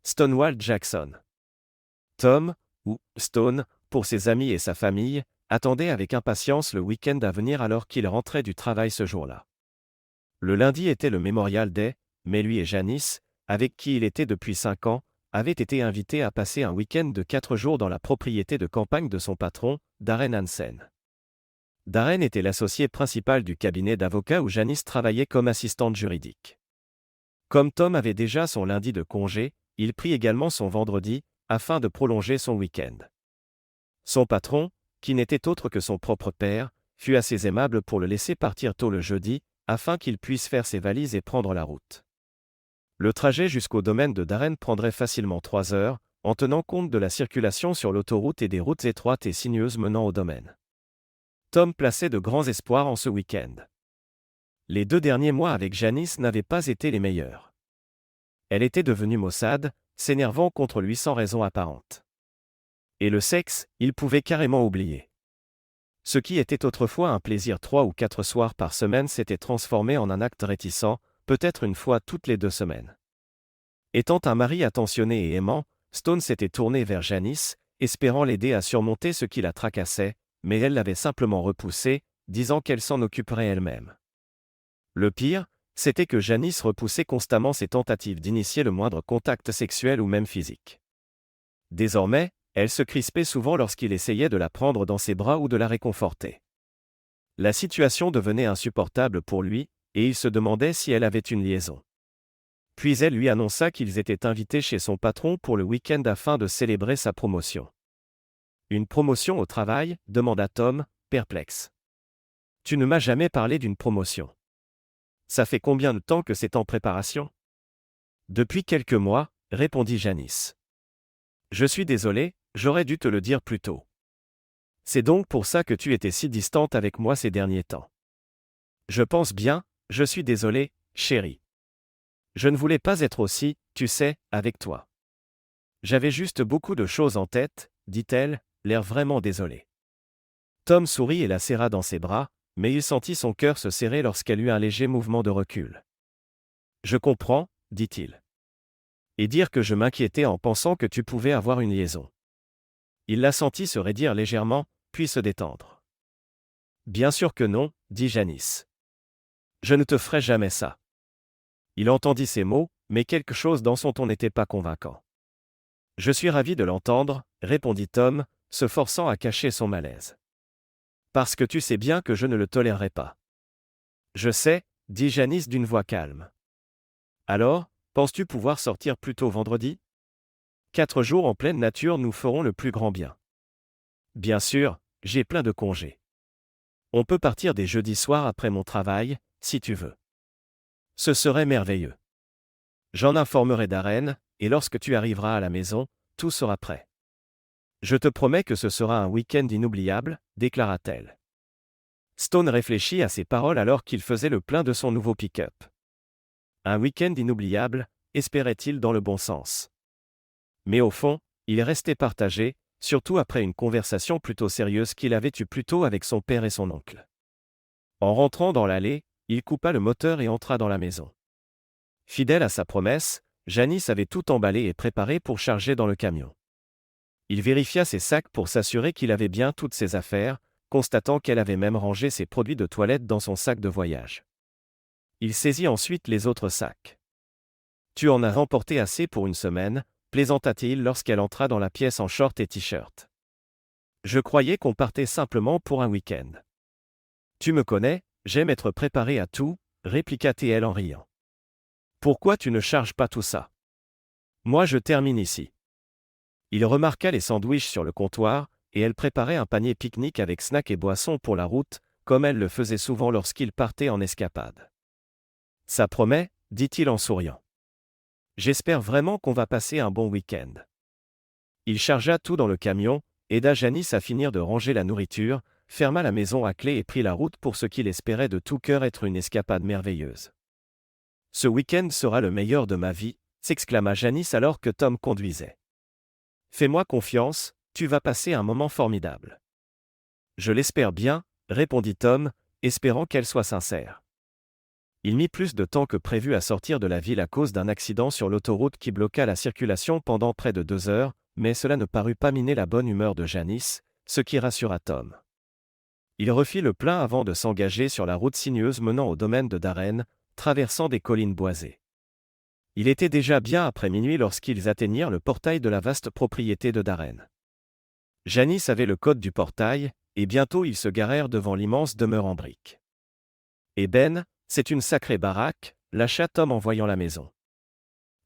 Stonewall Jackson. Tom, ou Stone, pour ses amis et sa famille, attendait avec impatience le week-end à venir alors qu'il rentrait du travail ce jour-là. Le lundi était le Memorial Day, mais lui et Janice, avec qui il était depuis 5 ans, avaient été invités à passer un week-end de 4 jours dans la propriété de campagne de son patron, Darren Hansen. Darren était l'associé principal du cabinet d'avocats où Janice travaillait comme assistante juridique. Comme Tom avait déjà son lundi de congé, il prit également son vendredi, afin de prolonger son week-end. Son patron, qui n'était autre que son propre père, fut assez aimable pour le laisser partir tôt le jeudi, afin qu'il puisse faire ses valises et prendre la route. Le trajet jusqu'au domaine de Darren prendrait facilement 3 heures, en tenant compte de la circulation sur l'autoroute et des routes étroites et sinueuses menant au domaine. Tom plaçait de grands espoirs en ce week-end. Les 2 derniers mois avec Janice n'avaient pas été les meilleurs. Elle était devenue maussade, s'énervant contre lui sans raison apparente. Et le sexe, il pouvait carrément oublier. Ce qui était autrefois un plaisir 3 ou 4 soirs par semaine s'était transformé en un acte réticent, peut-être une fois toutes les 2 semaines. Étant un mari attentionné et aimant, Stone s'était tourné vers Janice, espérant l'aider à surmonter ce qui la tracassait, mais elle l'avait simplement repoussé, disant qu'elle s'en occuperait elle-même. Le pire, c'était que Janice repoussait constamment ses tentatives d'initier le moindre contact sexuel ou même physique. Désormais, elle se crispait souvent lorsqu'il essayait de la prendre dans ses bras ou de la réconforter. La situation devenait insupportable pour lui, et il se demandait si elle avait une liaison. Puis elle lui annonça qu'ils étaient invités chez son patron pour le week-end afin de célébrer sa promotion. « Une promotion au travail ?» demanda Tom, perplexe. « Tu ne m'as jamais parlé d'une promotion. Ça fait combien de temps que c'est en préparation ?»« Depuis quelques mois, » répondit Janice. « Je suis désolé, j'aurais dû te le dire plus tôt. C'est donc pour ça que tu étais si distante avec moi ces derniers temps. Je pense bien, je suis désolé, chérie. Je ne voulais pas être aussi, tu sais, avec toi. J'avais juste beaucoup de choses en tête, dit-elle, l'air vraiment désolé. Tom sourit et la serra dans ses bras, mais il sentit son cœur se serrer lorsqu'elle eut un léger mouvement de recul. Je comprends, dit-il. Et dire que je m'inquiétais en pensant que tu pouvais avoir une liaison. Il la sentit se raidir légèrement, puis se détendre. Bien sûr que non, dit Janice. Je ne te ferai jamais ça. Il entendit ces mots, mais quelque chose dans son ton n'était pas convaincant. Je suis ravi de l'entendre, répondit Tom, se forçant à cacher son malaise. Parce que tu sais bien que je ne le tolérerai pas. Je sais, dit Janice d'une voix calme. Alors, penses-tu pouvoir sortir plus tôt vendredi ? 4 jours en pleine nature nous feront le plus grand bien. Bien sûr, j'ai plein de congés. On peut partir des jeudis soirs après mon travail, si tu veux. Ce serait merveilleux. J'en informerai Darren, et lorsque tu arriveras à la maison, tout sera prêt. Je te promets que ce sera un week-end inoubliable, déclara-t-elle. Stone réfléchit à ces paroles alors qu'il faisait le plein de son nouveau pick-up. Un week-end inoubliable, espérait-il dans le bon sens. Mais au fond, il restait partagé, surtout après une conversation plutôt sérieuse qu'il avait eue plus tôt avec son père et son oncle. En rentrant dans l'allée, il coupa le moteur et entra dans la maison. Fidèle à sa promesse, Janice avait tout emballé et préparé pour charger dans le camion. Il vérifia ses sacs pour s'assurer qu'il avait bien toutes ses affaires, constatant qu'elle avait même rangé ses produits de toilette dans son sac de voyage. Il saisit ensuite les autres sacs. « Tu en as remporté assez pour une semaine », plaisanta-t-il lorsqu'elle entra dans la pièce en short et t-shirt. « Je croyais qu'on partait simplement pour un week-end. »« Tu me connais, j'aime être préparé à tout », répliqua-t-elle en riant. « Pourquoi tu ne charges pas tout ça ? Moi je termine ici. » Il remarqua les sandwichs sur le comptoir, et elle préparait un panier pique-nique avec snacks et boissons pour la route, comme elle le faisait souvent lorsqu'il partait en escapade. « Ça promet », dit-il en souriant. « J'espère vraiment qu'on va passer un bon week-end. » Il chargea tout dans le camion, aida Janice à finir de ranger la nourriture, ferma la maison à clé et prit la route pour ce qu'il espérait de tout cœur être une escapade merveilleuse. « Ce week-end sera le meilleur de ma vie », s'exclama Janice alors que Tom conduisait. « Fais-moi confiance, tu vas passer un moment formidable. »« Je l'espère bien », répondit Tom, espérant qu'elle soit sincère. Il mit plus de temps que prévu à sortir de la ville à cause d'un accident sur l'autoroute qui bloqua la circulation pendant près de 2 heures, mais cela ne parut pas miner la bonne humeur de Janice, ce qui rassura Tom. Il refit le plein avant de s'engager sur la route sinueuse menant au domaine de Darren, traversant des collines boisées. Il était déjà bien après minuit lorsqu'ils atteignirent le portail de la vaste propriété de Darren. Janice avait le code du portail, et bientôt ils se garèrent devant l'immense demeure en briques. « Eh ben, c'est une sacrée baraque », lâcha Tom en voyant la maison.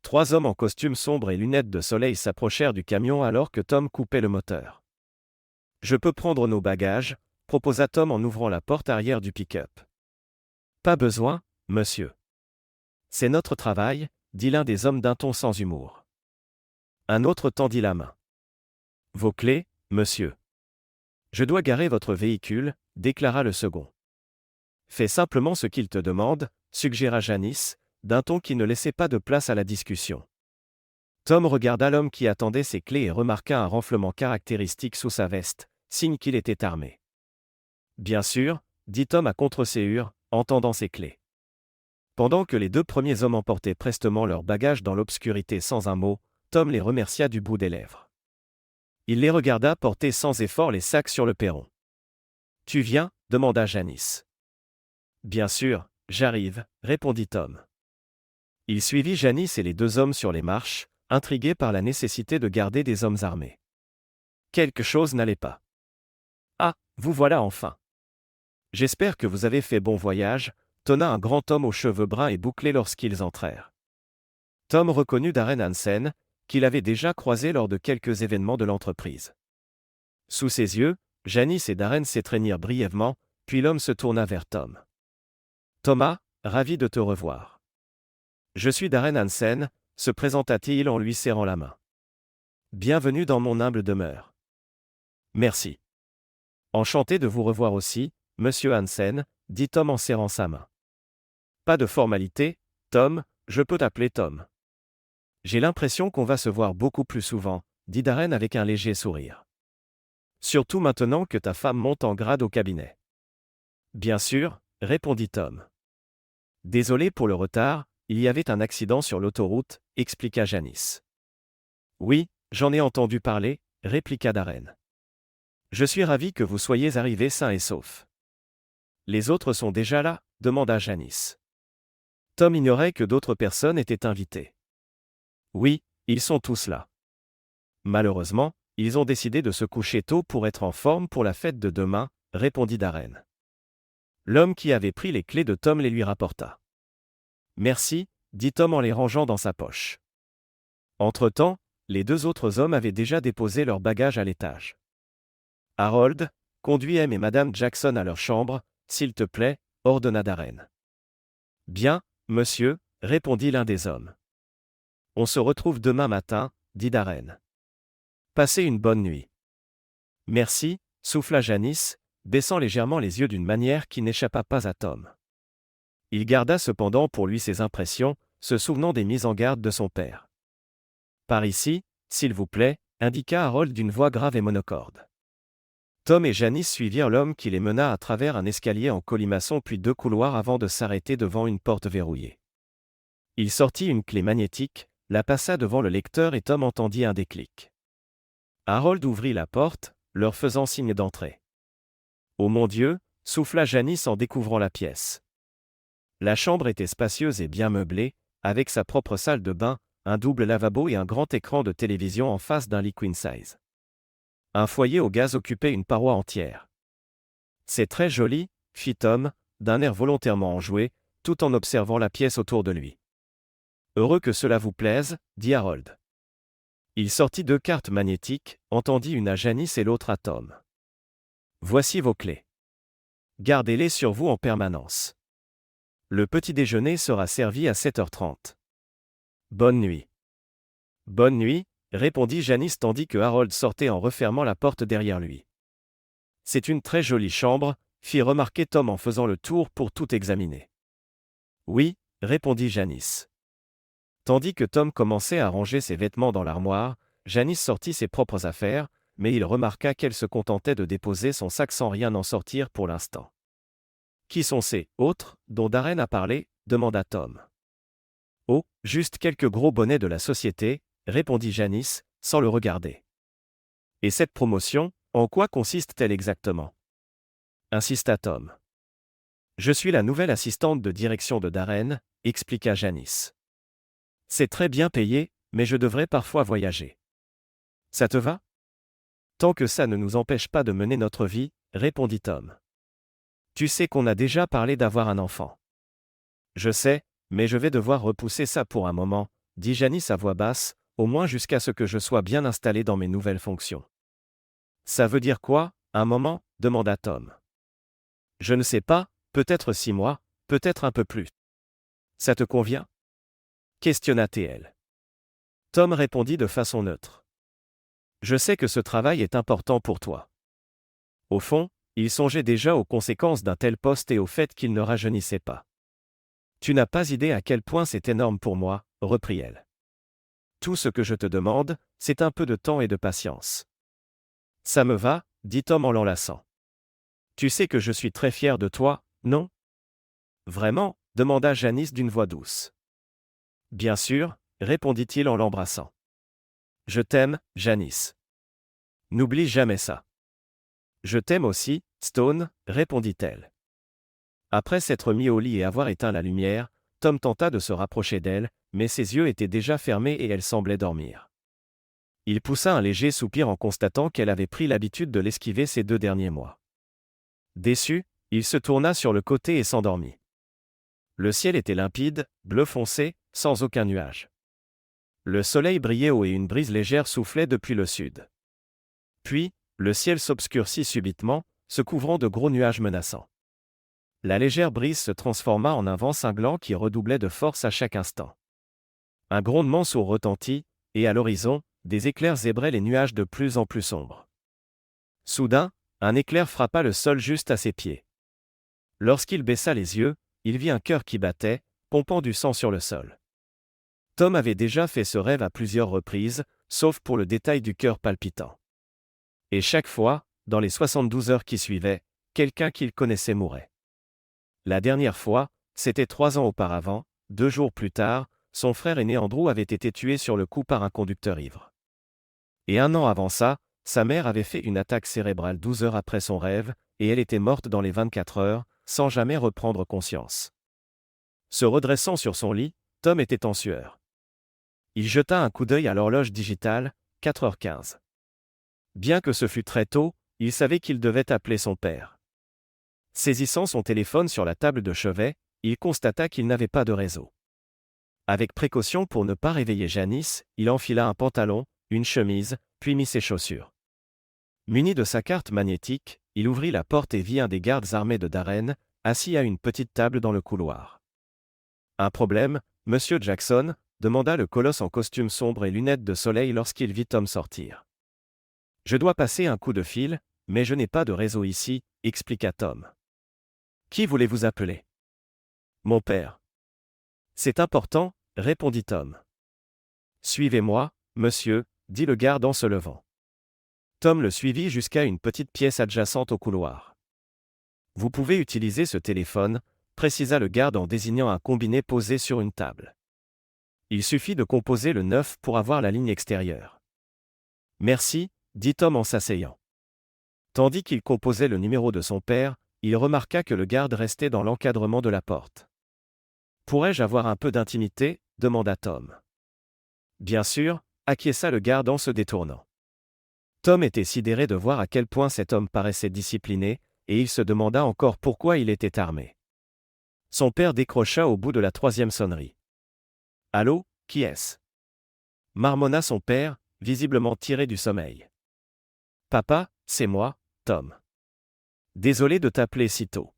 3 hommes en costume sombre et lunettes de soleil s'approchèrent du camion alors que Tom coupait le moteur. « Je peux prendre nos bagages », proposa Tom en ouvrant la porte arrière du pick-up. « Pas besoin, monsieur. C'est notre travail », dit l'un des hommes d'un ton sans humour. Un autre tendit la main. « Vos clés, monsieur. »« Je dois garer votre véhicule », déclara le second. « Fais simplement ce qu'il te demande », suggéra Janice, d'un ton qui ne laissait pas de place à la discussion. Tom regarda l'homme qui attendait ses clés et remarqua un renflement caractéristique sous sa veste, signe qu'il était armé. « Bien sûr », dit Tom à contre-séhure, en tendant ses clés. Pendant que les 2 premiers hommes emportaient prestement leurs bagages dans l'obscurité sans un mot, Tom les remercia du bout des lèvres. Il les regarda porter sans effort les sacs sur le perron. « Tu viens » demanda Janice. « Bien sûr, j'arrive » répondit Tom. Il suivit Janice et les 2 hommes sur les marches, intrigué par la nécessité de garder des hommes armés. Quelque chose n'allait pas. « Ah, vous voilà enfin. J'espère que vous avez fait bon voyage », tonna un grand homme aux cheveux bruns et bouclés lorsqu'ils entrèrent. Tom reconnut Darren Hansen, qu'il avait déjà croisé lors de quelques événements de l'entreprise. Sous ses yeux, Janice et Darren s'étreignirent brièvement, puis l'homme se tourna vers Tom. « Thomas, ravi de te revoir. Je suis Darren Hansen », se présenta-t-il en lui serrant la main. « Bienvenue dans mon humble demeure. »« Merci. Enchanté de vous revoir aussi, monsieur Hansen », dit Tom en serrant sa main. « Pas de formalité, Tom, je peux t'appeler Tom. »« J'ai l'impression qu'on va se voir beaucoup plus souvent », dit Darren avec un léger sourire. « Surtout maintenant que ta femme monte en grade au cabinet. »« Bien sûr », répondit Tom. « Désolé pour le retard, il y avait un accident sur l'autoroute, » expliqua Janice. « Oui, j'en ai entendu parler, » répliqua Darren. « Je suis ravi que vous soyez arrivés sains et saufs. »« Les autres sont déjà là ?» demanda Janice. Tom ignorait que d'autres personnes étaient invitées. « Oui, ils sont tous là. Malheureusement, ils ont décidé de se coucher tôt pour être en forme pour la fête de demain, » répondit Darren. L'homme qui avait pris les clés de Tom les lui rapporta. « Merci », dit Tom en les rangeant dans sa poche. Entre-temps, les 2 autres hommes avaient déjà déposé leurs bagages à l'étage. « Harold, conduis M et Madame Jackson à leur chambre, s'il te plaît, » ordonna Darren. « Bien, monsieur, » répondit l'un des hommes. « On se retrouve demain matin, » dit Darren. « Passez une bonne nuit. »« Merci » souffla Janice, baissant légèrement les yeux d'une manière qui n'échappa pas à Tom. Il garda cependant pour lui ses impressions, se souvenant des mises en garde de son père. « Par ici, s'il vous plaît » indiqua Harold d'une voix grave et monocorde. Tom et Janice suivirent l'homme qui les mena à travers un escalier en colimaçon puis 2 couloirs avant de s'arrêter devant une porte verrouillée. Il sortit une clé magnétique, la passa devant le lecteur et Tom entendit un déclic. Harold ouvrit la porte, leur faisant signe d'entrer. « Oh mon Dieu » souffla Janice en découvrant la pièce. La chambre était spacieuse et bien meublée, avec sa propre salle de bain, un double lavabo et un grand écran de télévision en face d'un lit queen size. Un foyer au gaz occupait une paroi entière. « C'est très joli », fit Tom, d'un air volontairement enjoué, tout en observant la pièce autour de lui. « Heureux que cela vous plaise », dit Harold. Il sortit 2 cartes magnétiques, en tendit une à Janice et l'autre à Tom. « Voici vos clés. Gardez-les sur vous en permanence. Le petit déjeuner sera servi à 7h30. Bonne nuit. » « Bonne nuit », répondit Janice tandis que Harold sortait en refermant la porte derrière lui. « C'est une très jolie chambre », fit remarquer Tom en faisant le tour pour tout examiner. « Oui », répondit Janice. Tandis que Tom commençait à ranger ses vêtements dans l'armoire, Janice sortit ses propres affaires, mais il remarqua qu'elle se contentait de déposer son sac sans rien en sortir pour l'instant. « Qui sont ces « autres » dont Darren a parlé » demanda Tom. Oh, juste quelques gros bonnets de la société, répondit Janice, sans le regarder. Et cette promotion, en quoi consiste-t-elle exactement? Insista Tom. Je suis la nouvelle assistante de direction de Darren, expliqua Janice. C'est très bien payé, mais je devrais parfois voyager. Ça te va? Tant que ça ne nous empêche pas de mener notre vie, répondit Tom. Tu sais qu'on a déjà parlé d'avoir un enfant. Je sais, mais je vais devoir repousser ça pour un moment, dit Janice à voix basse, au moins jusqu'à ce que je sois bien installé dans mes nouvelles fonctions. Ça veut dire quoi, un moment? Demanda Tom. Je ne sais pas, peut-être 6 mois, peut-être un peu plus. Ça te convient? Questionna TL. Tom répondit de façon neutre. Je sais que ce travail est important pour toi. Au fond, il songeait déjà aux conséquences d'un tel poste et au fait qu'il ne rajeunissait pas. Tu n'as pas idée à quel point c'est énorme pour moi, reprit-elle. Tout ce que je te demande, c'est un peu de temps et de patience. Ça me va, dit Tom en l'enlaçant. Tu sais que je suis très fier de toi, non? Vraiment? Demanda Janice d'une voix douce. Bien sûr, répondit-il en l'embrassant. Je t'aime, Janice. N'oublie jamais ça. Je t'aime aussi, Stone, répondit-elle. Après s'être mis au lit et avoir éteint la lumière, Tom tenta de se rapprocher d'elle, mais ses yeux étaient déjà fermés et elle semblait dormir. Il poussa un léger soupir en constatant qu'elle avait pris l'habitude de l'esquiver ces 2 derniers mois. Déçu, il se tourna sur le côté et s'endormit. Le ciel était limpide, bleu foncé, sans aucun nuage. Le soleil brillait haut et une brise légère soufflait depuis le sud. Puis, le ciel s'obscurcit subitement, se couvrant de gros nuages menaçants. La légère brise se transforma en un vent cinglant qui redoublait de force à chaque instant. Un grondement sourd retentit, et à l'horizon, des éclairs zébraient les nuages de plus en plus sombres. Soudain, un éclair frappa le sol juste à ses pieds. Lorsqu'il baissa les yeux, il vit un cœur qui battait, pompant du sang sur le sol. Tom avait déjà fait ce rêve à plusieurs reprises, sauf pour le détail du cœur palpitant. Et chaque fois, dans les 72 heures qui suivaient, quelqu'un qu'il connaissait mourait. La dernière fois, c'était 3 ans auparavant, 2 jours plus tard, son frère aîné Andrew avait été tué sur le coup par un conducteur ivre. Et 1 an avant ça, sa mère avait fait une attaque cérébrale 12 heures après son rêve, et elle était morte dans les 24 heures, sans jamais reprendre conscience. Se redressant sur son lit, Tom était en sueur. Il jeta un coup d'œil à l'horloge digitale, 4h15. Bien que ce fût très tôt, il savait qu'il devait appeler son père. Saisissant son téléphone sur la table de chevet, il constata qu'il n'avait pas de réseau. Avec précaution pour ne pas réveiller Janice, il enfila un pantalon, une chemise, puis mit ses chaussures. Muni de sa carte magnétique, il ouvrit la porte et vit un des gardes armés de Darren, assis à une petite table dans le couloir. Un problème, monsieur Jackson? Demanda le colosse en costume sombre et lunettes de soleil lorsqu'il vit Tom sortir. Je dois passer un coup de fil, mais je n'ai pas de réseau ici, expliqua Tom. Qui voulez-vous appeler? Mon père. C'est important, répondit Tom. Suivez-moi, monsieur, dit le garde en se levant. Tom le suivit jusqu'à une petite pièce adjacente au couloir. Vous pouvez utiliser ce téléphone, précisa le garde en désignant un combiné posé sur une table. Il suffit de composer le 9 pour avoir la ligne extérieure. Merci, dit Tom en s'asseyant. Tandis qu'il composait le numéro de son père, il remarqua que le garde restait dans l'encadrement de la porte. Pourrais-je avoir un peu d'intimité? Demanda Tom. Bien sûr, acquiesça le garde en se détournant. Tom était sidéré de voir à quel point cet homme paraissait discipliné, et il se demanda encore pourquoi il était armé. Son père décrocha au bout de la 3e sonnerie. Allô, qui est-ce? Marmonna son père, visiblement tiré du sommeil. Papa, c'est moi, Tom. Désolé de t'appeler si tôt.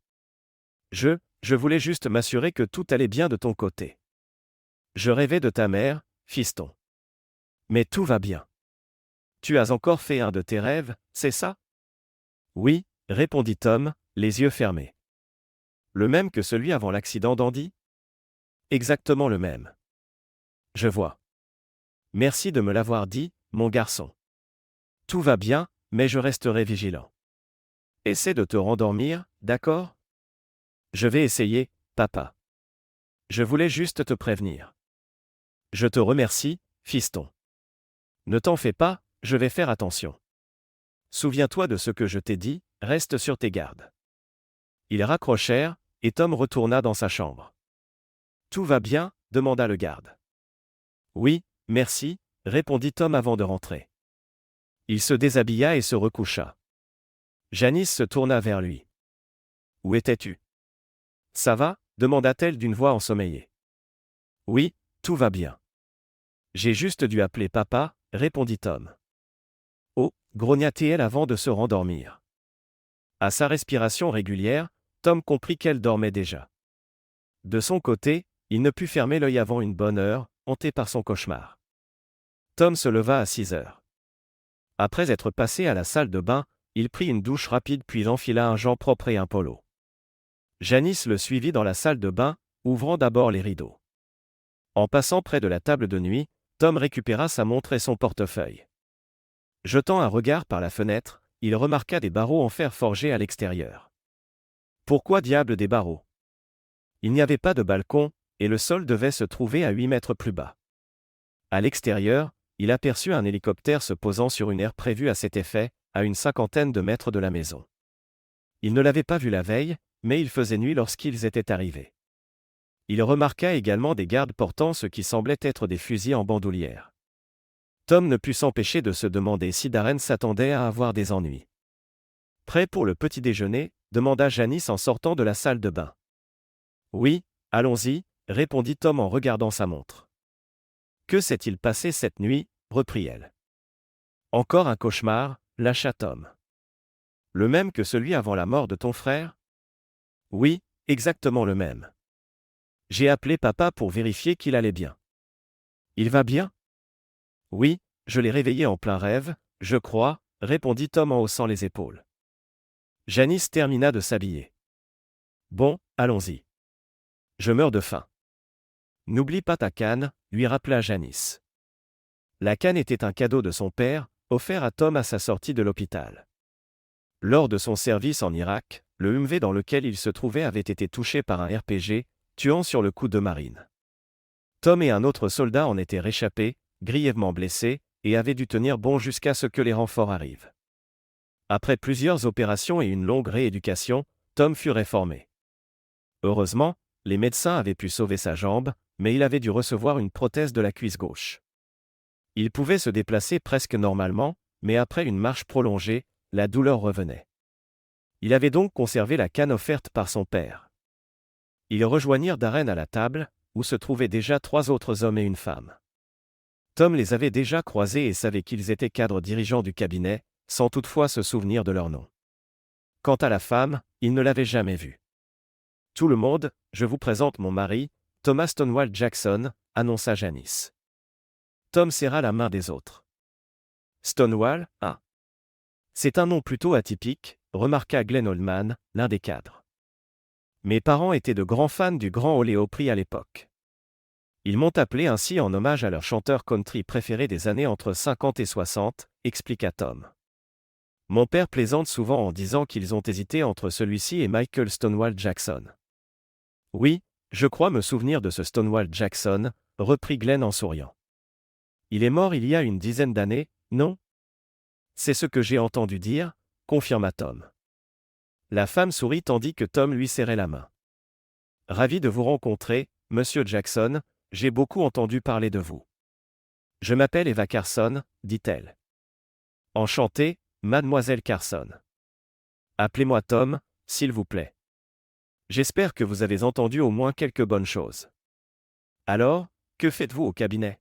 Je voulais juste m'assurer que tout allait bien de ton côté. Je rêvais de ta mère, fiston. Mais tout va bien. Tu as encore fait un de tes rêves, c'est ça? Oui, répondit Tom, les yeux fermés. Le même que celui avant l'accident d'Andy? Exactement le même. Je vois. Merci de me l'avoir dit, mon garçon. Tout va bien, mais je resterai vigilant. Essaie de te rendormir, d'accord? Je vais essayer, papa. Je voulais juste te prévenir. Je te remercie, fiston. Ne t'en fais pas, je vais faire attention. Souviens-toi de ce que je t'ai dit, reste sur tes gardes. Ils raccrochèrent, et Tom retourna dans sa chambre. Tout va bien? Demanda le garde. Oui, merci, répondit Tom avant de rentrer. Il se déshabilla et se recoucha. Janice se tourna vers lui. Où étais-tu? Ça va? Demanda-t-elle d'une voix ensommeillée. Oui, tout va bien. J'ai juste dû appeler papa, répondit Tom. Oh, grogna-t-elle avant de se rendormir. À sa respiration régulière, Tom comprit qu'elle dormait déjà. De son côté, il ne put fermer l'œil avant une bonne heure, hanté par son cauchemar. Tom se leva à 6 heures. Après être passé à la salle de bain, il prit une douche rapide puis enfila un jean propre et un polo. Janice le suivit dans la salle de bain, ouvrant d'abord les rideaux. En passant près de la table de nuit, Tom récupéra sa montre et son portefeuille. Jetant un regard par la fenêtre, il remarqua des barreaux en fer forgé à l'extérieur. Pourquoi diable des barreaux? Il n'y avait pas de balcon, et le sol devait se trouver à 8 mètres plus bas. À l'extérieur, il aperçut un hélicoptère se posant sur une aire prévue à cet effet, à une 50aine de mètres de la maison. Il ne l'avait pas vu la veille, mais il faisait nuit lorsqu'ils étaient arrivés. Il remarqua également des gardes portant ce qui semblait être des fusils en bandoulière. Tom ne put s'empêcher de se demander si Darren s'attendait à avoir des ennuis. Prêt pour le petit déjeuner? Demanda Janice en sortant de la salle de bain. Oui, allons-y, répondit Tom en regardant sa montre. Que s'est-il passé cette nuit? Reprit-elle. Encore un cauchemar, lâcha Tom. Le même que celui avant la mort de ton frère? Oui, exactement le même. J'ai appelé papa pour vérifier qu'il allait bien. Il va bien? Oui, je l'ai réveillé en plein rêve, je crois, répondit Tom en haussant les épaules. Janice termina de s'habiller. Bon, allons-y. Je meurs de faim. N'oublie pas ta canne, lui rappela Janice. La canne était un cadeau de son père, offert à Tom à sa sortie de l'hôpital. Lors de son service en Irak, le Humvee dans lequel il se trouvait avait été touché par un RPG, tuant sur le coup de Marine. Tom et un autre soldat en étaient réchappés, grièvement blessés, et avaient dû tenir bon jusqu'à ce que les renforts arrivent. Après plusieurs opérations et une longue rééducation, Tom fut réformé. Heureusement, les médecins avaient pu sauver sa jambe, mais il avait dû recevoir une prothèse de la cuisse gauche. Il pouvait se déplacer presque normalement, mais après une marche prolongée, la douleur revenait. Il avait donc conservé la canne offerte par son père. Ils rejoignirent Darren à la table, où se trouvaient déjà 3 autres hommes et une femme. Tom les avait déjà croisés et savait qu'ils étaient cadres dirigeants du cabinet, sans toutefois se souvenir de leur nom. Quant à la femme, il ne l'avait jamais vue. Tout le monde, je vous présente mon mari, Thomas Stonewall Jackson, annonça Janice. Tom serra la main des autres. Stonewall, hein? C'est un nom plutôt atypique, remarqua Glenn Oldman, l'un des cadres. Mes parents étaient de grands fans du grand Ole Opry à l'époque. Ils m'ont appelé ainsi en hommage à leur chanteur country préféré des années entre 50 et 60, expliqua Tom. Mon père plaisante souvent en disant qu'ils ont hésité entre celui-ci et Michael Stonewall Jackson. Oui, je crois me souvenir de ce Stonewall Jackson, reprit Glenn en souriant. Il est mort il y a une dizaine d'années, non? C'est ce que j'ai entendu dire, confirma Tom. La femme sourit tandis que Tom lui serrait la main. Ravi de vous rencontrer, monsieur Jackson, j'ai beaucoup entendu parler de vous. Je m'appelle Eva Carson, dit-elle. Enchantée, mademoiselle Carson. Appelez-moi Tom, s'il vous plaît. J'espère que vous avez entendu au moins quelques bonnes choses. Alors, que faites-vous au cabinet?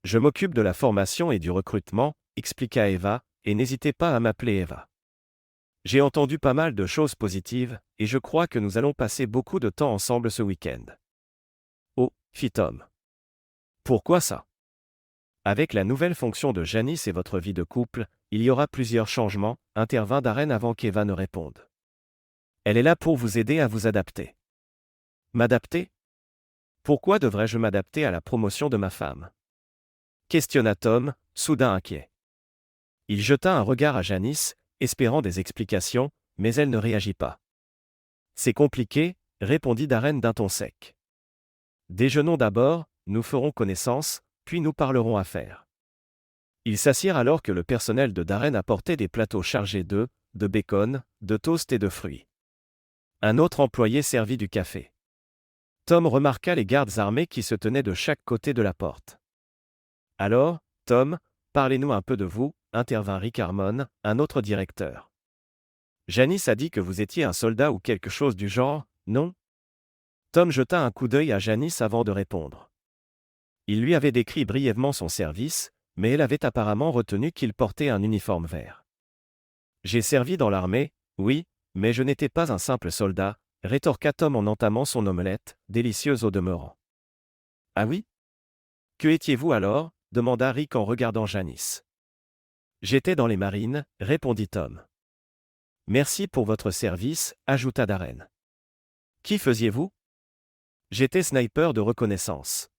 Je m'occupe de la formation et du recrutement, expliqua Eva, et n'hésitez pas à m'appeler Eva. J'ai entendu pas mal de choses positives, et je crois que nous allons passer beaucoup de temps ensemble ce week-end. Oh, fit Tom. Pourquoi ça? Avec la nouvelle fonction de Janice et votre vie de couple, il y aura plusieurs changements, intervint Darren avant qu'Eva ne réponde. Elle est là pour vous aider à vous adapter. M'adapter? Pourquoi devrais-je m'adapter à la promotion de ma femme? Questionna Tom, soudain inquiet. Il jeta un regard à Janice, espérant des explications, mais elle ne réagit pas. C'est compliqué, répondit Darren d'un ton sec. Déjeunons d'abord, nous ferons connaissance, puis nous parlerons affaires. Ils s'assirent alors que le personnel de Darren apportait des plateaux chargés d'œufs, de bacon, de toast et de fruits. Un autre employé servit du café. Tom remarqua les gardes armés qui se tenaient de chaque côté de la porte. Alors, Tom, parlez-nous un peu de vous, intervint Rick Harmon, un autre directeur. Janice a dit que vous étiez un soldat ou quelque chose du genre, non? Tom jeta un coup d'œil à Janice avant de répondre. Il lui avait décrit brièvement son service, mais elle avait apparemment retenu qu'il portait un uniforme vert. J'ai servi dans l'armée, oui, mais je n'étais pas un simple soldat, rétorqua Tom en entamant son omelette, délicieuse au demeurant. Ah oui? Que étiez-vous alors? Demanda Rick en regardant Janice. J'étais dans les marines, répondit Tom. Merci pour votre service, ajouta Darren. Qui faisiez-vous? J'étais sniper de reconnaissance.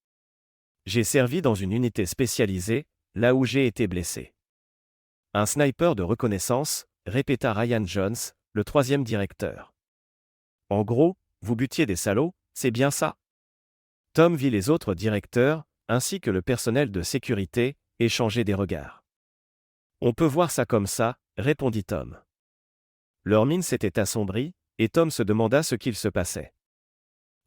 J'ai servi dans une unité spécialisée, là où j'ai été blessé. Un sniper de reconnaissance, répéta Ryan Jones, le troisième directeur. En gros, vous butiez des salauds, c'est bien ça? Tom vit les autres directeurs, ainsi que le personnel de sécurité, échanger des regards. On peut voir ça comme ça, répondit Tom. Leur mine s'était assombrie, et Tom se demanda ce qu'il se passait.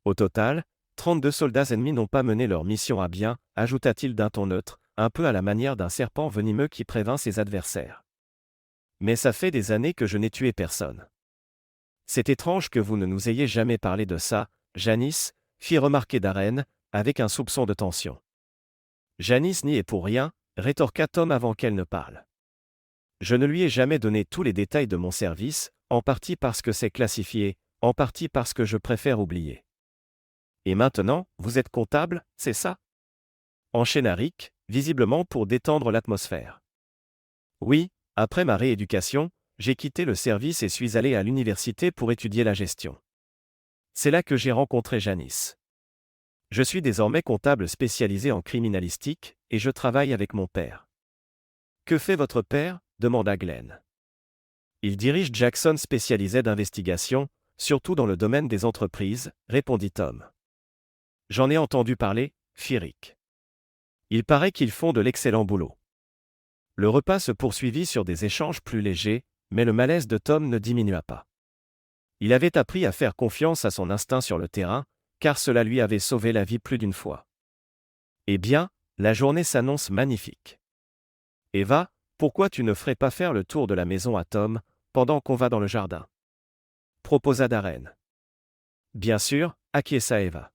Au total, 32 soldats ennemis n'ont pas mené leur mission à bien, ajouta-t-il d'un ton neutre, un peu à la manière d'un serpent venimeux qui prévint ses adversaires. Mais ça fait des années que je n'ai tué personne. C'est étrange que vous ne nous ayez jamais parlé de ça, Janice, fit remarquer Darren, avec un soupçon de tension. Janice n'y est pour rien, rétorqua Tom avant qu'elle ne parle. Je ne lui ai jamais donné tous les détails de mon service, en partie parce que c'est classifié, en partie parce que je préfère oublier. Et maintenant, vous êtes comptable, c'est ça? Enchaîna Rick, visiblement pour détendre l'atmosphère. Oui, après ma rééducation, j'ai quitté le service et suis allé à l'université pour étudier la gestion. C'est là que j'ai rencontré Janice. Je suis désormais comptable spécialisé en criminalistique, et je travaille avec mon père. Que fait votre père? Demanda Glenn. Il dirige Jackson spécialisé d'investigation, surtout dans le domaine des entreprises, répondit Tom. J'en ai entendu parler, fit Rick. Il paraît qu'ils font de l'excellent boulot. Le repas se poursuivit sur des échanges plus légers, mais le malaise de Tom ne diminua pas. Il avait appris à faire confiance à son instinct sur le terrain, car cela lui avait sauvé la vie plus d'une fois. Eh bien, la journée s'annonce magnifique. Eva, pourquoi tu ne ferais pas faire le tour de la maison à Tom, pendant qu'on va dans le jardin? Proposa Darren. Bien sûr, acquiesça Eva.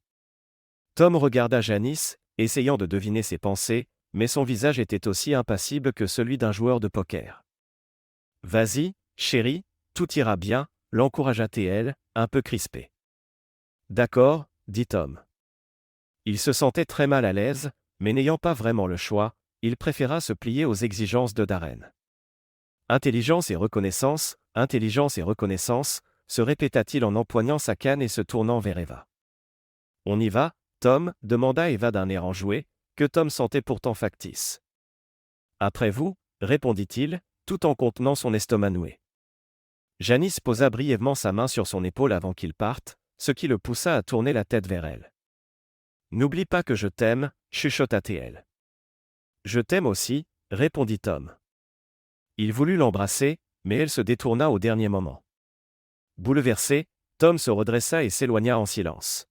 Tom regarda Janice, essayant de deviner ses pensées, mais son visage était aussi impassible que celui d'un joueur de poker. Vas-y, chérie, tout ira bien, l'encouragea TL, un peu crispé. D'accord, dit Tom. Il se sentait très mal à l'aise, mais n'ayant pas vraiment le choix, il préféra se plier aux exigences de Darren. Intelligence et reconnaissance, se répéta-t-il en empoignant sa canne et se tournant vers Eva. On y va, Tom, demanda Eva d'un air enjoué, que Tom sentait pourtant factice. Après vous, répondit-il, tout en contenant son estomac noué. Janice posa brièvement sa main sur son épaule avant qu'il parte, ce qui le poussa à tourner la tête vers elle. N'oublie pas que je t'aime, chuchota-t-elle. Je t'aime aussi, répondit Tom. Il voulut l'embrasser, mais elle se détourna au dernier moment. Bouleversé, Tom se redressa et s'éloigna en silence.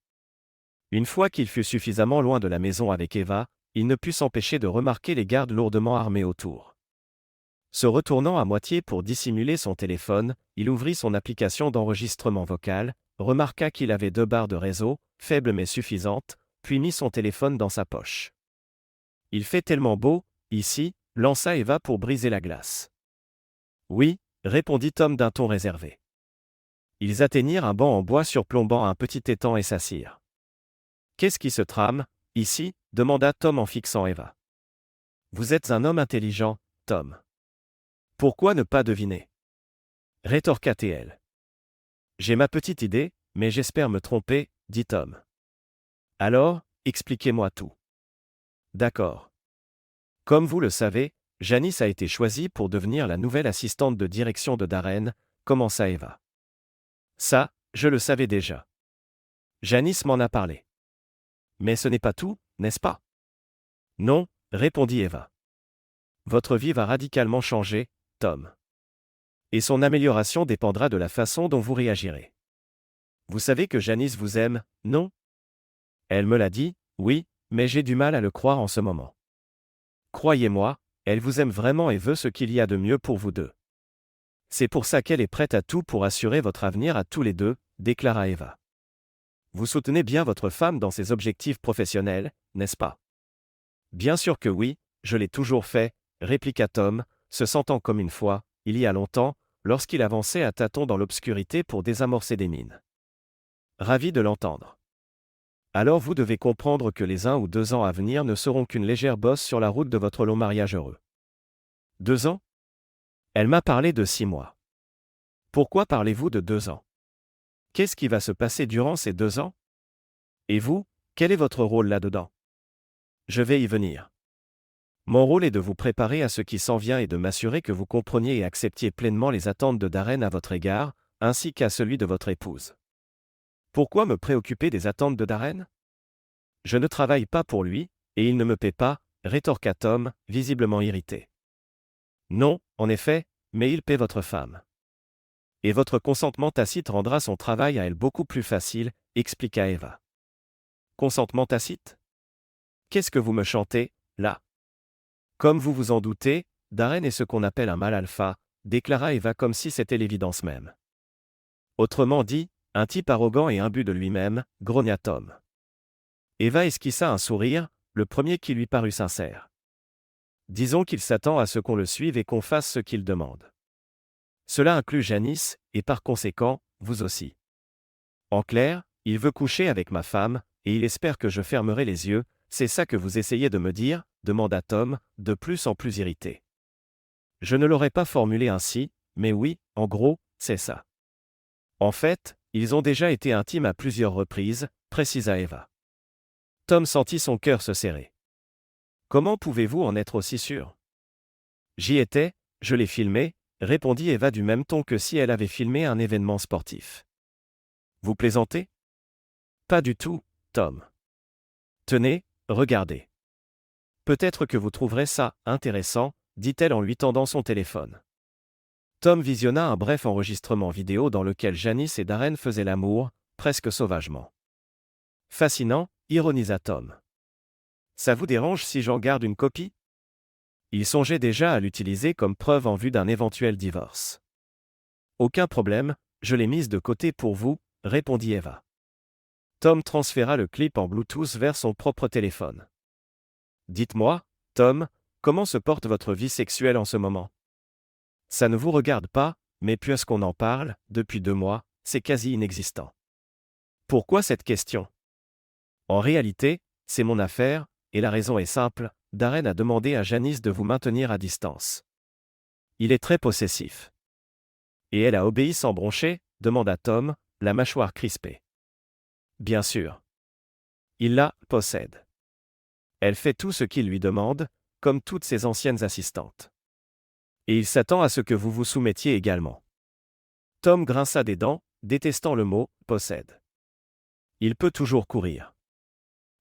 Une fois qu'il fut suffisamment loin de la maison avec Eva, il ne put s'empêcher de remarquer les gardes lourdement armés autour. Se retournant à moitié pour dissimuler son téléphone, il ouvrit son application d'enregistrement vocal, remarqua qu'il avait 2 barres de réseau, faibles mais suffisantes, puis mit son téléphone dans sa poche. Il fait tellement beau, ici, lança Eva pour briser la glace. Oui, répondit Tom d'un ton réservé. Ils atteignirent un banc en bois surplombant un petit étang et s'assirent. Qu'est-ce qui se trame, ici? Demanda Tom en fixant Eva. Vous êtes un homme intelligent, Tom. Pourquoi ne pas deviner? Rétorqua TL. J'ai ma petite idée, mais j'espère me tromper, dit Tom. Alors, expliquez-moi tout. D'accord. Comme vous le savez, Janice a été choisie pour devenir la nouvelle assistante de direction de Darren, commença Eva. Ça, je le savais déjà. Janice m'en a parlé. Mais ce n'est pas tout, n'est-ce pas? Non, répondit Eva. Votre vie va radicalement changer, Tom. Et son amélioration dépendra de la façon dont vous réagirez. Vous savez que Janice vous aime, non? Elle me l'a dit, oui, mais j'ai du mal à le croire en ce moment. Croyez-moi, elle vous aime vraiment et veut ce qu'il y a de mieux pour vous deux. C'est pour ça qu'elle est prête à tout pour assurer votre avenir à tous les deux, déclara Eva. Vous soutenez bien votre femme dans ses objectifs professionnels, n'est-ce pas? Bien sûr que oui, je l'ai toujours fait, répliqua Tom, se sentant comme une fois, il y a longtemps, lorsqu'il avançait à tâtons dans l'obscurité pour désamorcer des mines. Ravi de l'entendre. Alors vous devez comprendre que les 1 ou 2 ans à venir ne seront qu'une légère bosse sur la route de votre long mariage heureux. 2 ans? Elle m'a parlé de 6 mois. Pourquoi parlez-vous de 2 ans? Qu'est-ce qui va se passer durant ces 2 ans? Et vous, quel est votre rôle là-dedans? Je vais y venir. Mon rôle est de vous préparer à ce qui s'en vient et de m'assurer que vous compreniez et acceptiez pleinement les attentes de Darren à votre égard, ainsi qu'à celui de votre épouse. Pourquoi me préoccuper des attentes de Darren? Je ne travaille pas pour lui, et il ne me paie pas, rétorqua Tom, visiblement irrité. Non, en effet, mais il paie votre femme. Et votre consentement tacite rendra son travail à elle beaucoup plus facile, expliqua Eva. Consentement tacite? Qu'est-ce que vous me chantez, là? Comme vous vous en doutez, Darren est ce qu'on appelle un mâle alpha, déclara Eva comme si c'était l'évidence même. Autrement dit, un type arrogant et imbu de lui-même, grogna Tom. Eva esquissa un sourire, le premier qui lui parut sincère. Disons qu'il s'attend à ce qu'on le suive et qu'on fasse ce qu'il demande. Cela inclut Janice, et par conséquent, vous aussi. En clair, il veut coucher avec ma femme, et il espère que je fermerai les yeux, c'est ça que vous essayez de me dire, demanda Tom, de plus en plus irrité. Je ne l'aurais pas formulé ainsi, mais oui, en gros, c'est ça. En fait, ils ont déjà été intimes à plusieurs reprises, précisa Eva. Tom sentit son cœur se serrer. Comment pouvez-vous en être aussi sûr? J'y étais, je l'ai filmé, répondit Eva du même ton que si elle avait filmé un événement sportif. Vous plaisantez? Pas du tout, Tom. Tenez, regardez. Peut-être que vous trouverez ça intéressant, dit-elle en lui tendant son téléphone. Tom visionna un bref enregistrement vidéo dans lequel Janice et Darren faisaient l'amour, presque sauvagement. Fascinant, ironisa Tom. Ça vous dérange si j'en garde une copie? Il songeait déjà à l'utiliser comme preuve en vue d'un éventuel divorce. Aucun problème, je l'ai mise de côté pour vous, répondit Eva. Tom transféra le clip en Bluetooth vers son propre téléphone. Dites-moi, Tom, comment se porte votre vie sexuelle en ce moment? Ça ne vous regarde pas, mais puisqu'on en parle, depuis 2 mois, c'est quasi inexistant. Pourquoi cette question? En réalité, c'est mon affaire, et la raison est simple, Darren a demandé à Janice de vous maintenir à distance. Il est très possessif. Et elle a obéi sans broncher, demanda Tom, la mâchoire crispée. Bien sûr. Il la possède. Elle fait tout ce qu'il lui demande, comme toutes ses anciennes assistantes. Et il s'attend à ce que vous vous soumettiez également. Tom grinça des dents, détestant le mot « possède ». Il peut toujours courir.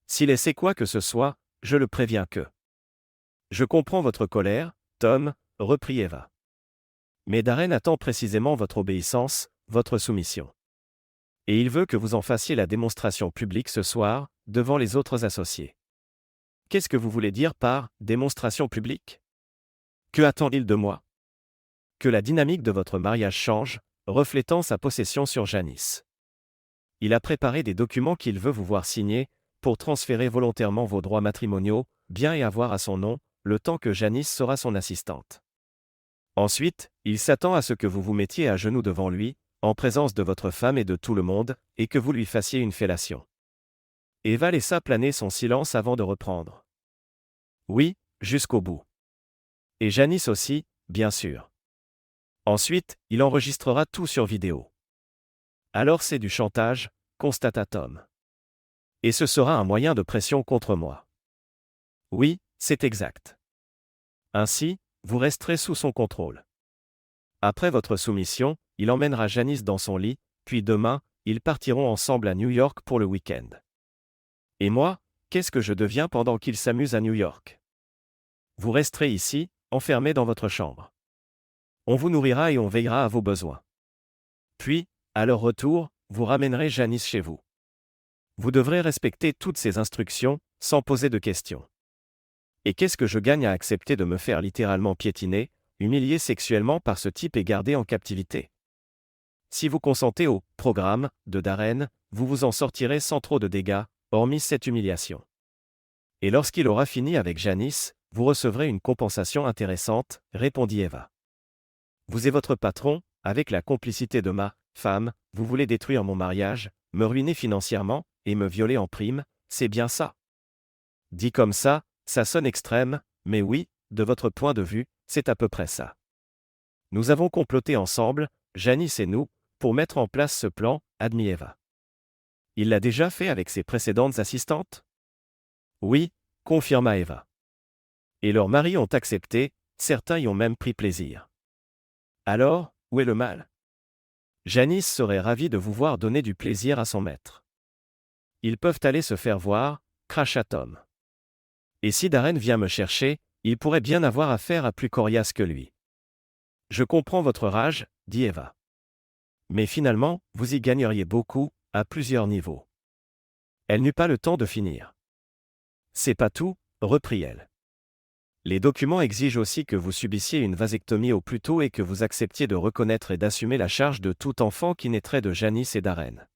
S'il essaie quoi que ce soit, je le préviens que. Je comprends votre colère, Tom, reprit Eva. Mais Darren attend précisément votre obéissance, votre soumission. Et il veut que vous en fassiez la démonstration publique ce soir, devant les autres associés. Qu'est-ce que vous voulez dire par « démonstration publique » ? Que attend-il de moi? Que la dynamique de votre mariage change, reflétant sa possession sur Janice. Il a préparé des documents qu'il veut vous voir signer, pour transférer volontairement vos droits matrimoniaux, biens et avoirs à son nom, le temps que Janice sera son assistante. Ensuite, il s'attend à ce que vous vous mettiez à genoux devant lui, en présence de votre femme et de tout le monde, et que vous lui fassiez une fellation. Eva laissa planer son silence avant de reprendre. Oui, jusqu'au bout. Et Janice aussi, bien sûr. Ensuite, il enregistrera tout sur vidéo. Alors c'est du chantage, constata Tom. Et ce sera un moyen de pression contre moi. Oui, c'est exact. Ainsi, vous resterez sous son contrôle. Après votre soumission, il emmènera Janice dans son lit, puis demain, ils partiront ensemble à New York pour le week-end. Et moi, Qu'est-ce que je deviens pendant qu'il s'amuse à New York? Vous resterez ici, enfermé dans votre chambre. On vous nourrira et on veillera à vos besoins. Puis, à leur retour, vous ramènerez Janice chez vous. Vous devrez respecter toutes ces instructions, sans poser de questions. Et qu'est-ce que je gagne à accepter de me faire littéralement piétiner, humilier sexuellement par ce type et garder en captivité? Si vous consentez au « programme » de Darren, vous vous en sortirez sans trop de dégâts, hormis cette humiliation. Et lorsqu'il aura fini avec Janice, vous recevrez une compensation intéressante, répondit Eva. Vous et votre patron, avec la complicité de ma femme, vous voulez détruire mon mariage, me ruiner financièrement, et me violer en prime, c'est bien ça. Dit comme ça sonne extrême, mais oui, de votre point de vue, c'est à peu près ça. Nous avons comploté ensemble, Janice et nous, pour mettre en place ce plan, admit Eva. Il l'a déjà fait avec ses précédentes assistantes? Oui, confirma Eva. Et leurs maris ont accepté, certains y ont même pris plaisir. Alors, où est le mal? Janice serait ravie de vous voir donner du plaisir à son maître. Ils peuvent aller se faire voir, cracha Tom. Et si Darren vient me chercher, il pourrait bien avoir affaire à plus coriace que lui. Je comprends votre rage, dit Eva. Mais finalement, vous y gagneriez beaucoup, à plusieurs niveaux. Elle n'eut pas le temps de finir. C'est pas tout, reprit-elle. Les documents exigent aussi que vous subissiez une vasectomie au plus tôt et que vous acceptiez de reconnaître et d'assumer la charge de tout enfant qui naîtrait de Janice et Darren.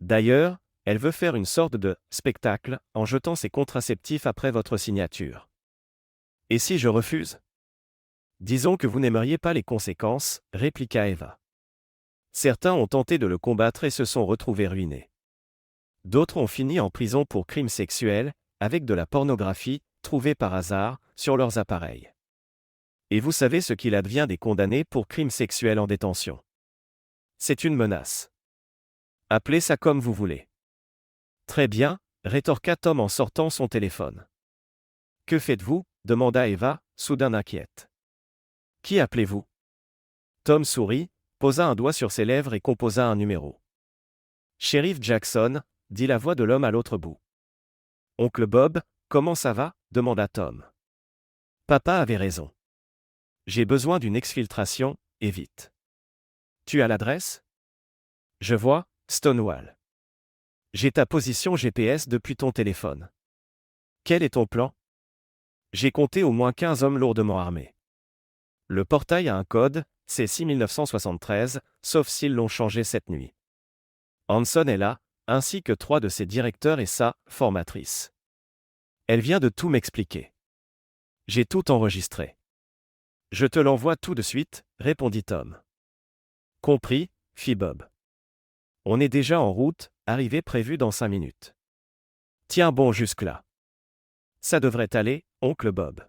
D'ailleurs, elle veut faire une sorte de « spectacle » en jetant ses contraceptifs après votre signature. Et si je refuse? Disons que vous n'aimeriez pas les conséquences, répliqua Eva. Certains ont tenté de le combattre et se sont retrouvés ruinés. D'autres ont fini en prison pour crimes sexuels, avec de la pornographie, trouvée par hasard, sur leurs appareils. Et vous savez ce qu'il advient des condamnés pour crimes sexuels en détention. C'est une menace. Appelez ça comme vous voulez. Très bien, rétorqua Tom en sortant son téléphone. Que faites-vous? Demanda Eva, soudain inquiète. Qui appelez-vous? Tom sourit, posa un doigt sur ses lèvres et composa un numéro. Sheriff Jackson, dit la voix de l'homme à l'autre bout. Oncle Bob, comment ça va? Demanda Tom. Papa avait raison. J'ai besoin d'une exfiltration, et vite. Tu as l'adresse? Je vois, Stonewall. J'ai ta position GPS depuis ton téléphone. Quel est ton plan? J'ai compté au moins 15 hommes lourdement armés. Le portail a un code, c'est 6973, sauf s'ils l'ont changé cette nuit. Hanson est là, ainsi que 3 de ses directeurs et sa formatrice. Elle vient de tout m'expliquer. J'ai tout enregistré. Je te l'envoie tout de suite, répondit Tom. Compris, fit Bob. On est déjà en route, arrivée prévue dans 5 minutes. Tiens bon jusque-là. Ça devrait aller, oncle Bob.